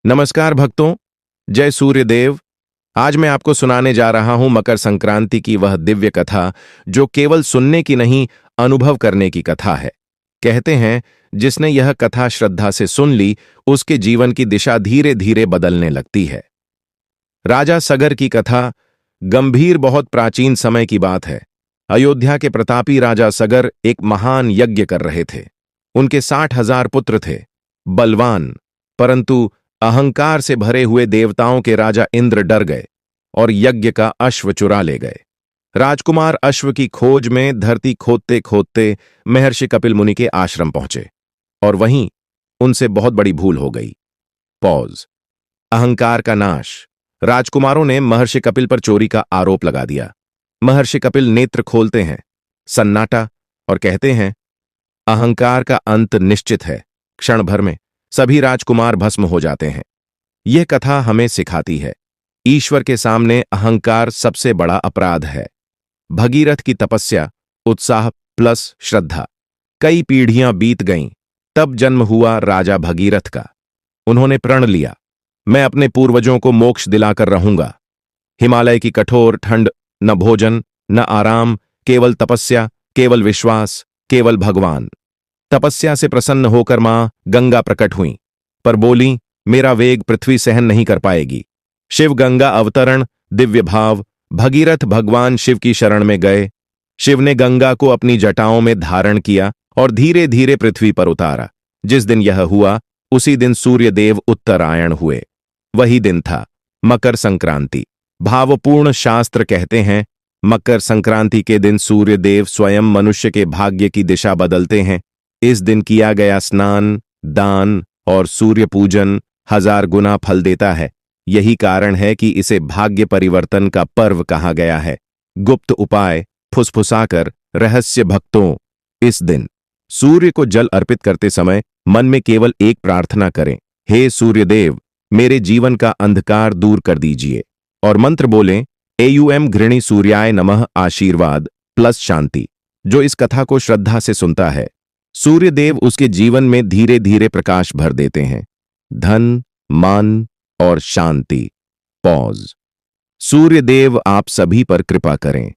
नमस्कार भक्तों, जय सूर्यदेव। आज मैं आपको सुनाने जा रहा हूं मकर संक्रांति की वह दिव्य कथा जो केवल सुनने की नहीं, अनुभव करने की कथा है। कहते हैं, जिसने यह कथा श्रद्धा से सुन ली, उसके जीवन की दिशा धीरे धीरे बदलने लगती है। राजा सगर की कथा गंभीर बहुत प्राचीन समय की बात है। अयोध्या के प्रतापी राजा सगर एक महान यज्ञ कर रहे थे। उनके 60,000 पुत्र थे। बलवान परंतु अहंकार से भरे हुए देवताओं के राजा इंद्र डर गए और यज्ञ का अश्व चुरा ले गए। राजकुमार अश्व की खोज में धरती खोदते खोदते महर्षि कपिल मुनि के आश्रम पहुंचे और वहीं उनसे बहुत बड़ी भूल हो गई। पॉज। अहंकार का नाश। राजकुमारों ने महर्षि कपिल पर चोरी का आरोप लगा दिया। महर्षि कपिल नेत्र खोलते हैं, सन्नाटा, और कहते हैं, अहंकार का अंत निश्चित है। क्षण भर में सभी राजकुमार भस्म हो जाते हैं। यह कथा हमें सिखाती है, ईश्वर के सामने अहंकार सबसे बड़ा अपराध है। भगीरथ की तपस्या, उत्साह प्लस श्रद्धा। कई पीढ़ियां बीत गईं, तब जन्म हुआ राजा भगीरथ का। उन्होंने प्रण लिया, मैं अपने पूर्वजों को मोक्ष दिलाकर रहूंगा। हिमालय की कठोर ठंड, न भोजन न आराम, केवल तपस्या, केवल विश्वास, केवल भगवान। तपस्या से प्रसन्न होकर मां गंगा प्रकट हुई, पर बोली, मेरा वेग पृथ्वी सहन नहीं कर पाएगी। शिव गंगा अवतरण, दिव्य भाव। भगीरथ भगवान शिव की शरण में गए। शिव ने गंगा को अपनी जटाओं में धारण किया और धीरे धीरे पृथ्वी पर उतारा। जिस दिन यह हुआ, उसी दिन सूर्यदेव उत्तरायण हुए। वही दिन था मकर संक्रांति। भावपूर्ण शास्त्र कहते हैं, मकर संक्रांति के दिन सूर्यदेव स्वयं मनुष्य के भाग्य की दिशा बदलते हैं। इस दिन किया गया स्नान, दान और सूर्य पूजन 1000 गुना फल देता है। यही कारण है कि इसे भाग्य परिवर्तन का पर्व कहा गया है। गुप्त उपाय, फुसफुसाकर रहस्य। भक्तों, इस दिन सूर्य को जल अर्पित करते समय मन में केवल एक प्रार्थना करें, हे सूर्यदेव, मेरे जीवन का अंधकार दूर कर दीजिए। और मंत्र बोलें, एयूएम घृणी सूर्याय नमः, आशीर्वाद प्लस शांति। जो इस कथा को श्रद्धा से सुनता है, सूर्यदेव उसके जीवन में धीरे धीरे प्रकाश भर देते हैं। धन, मान और शांति। पॉज। सूर्यदेव आप सभी पर कृपा करें।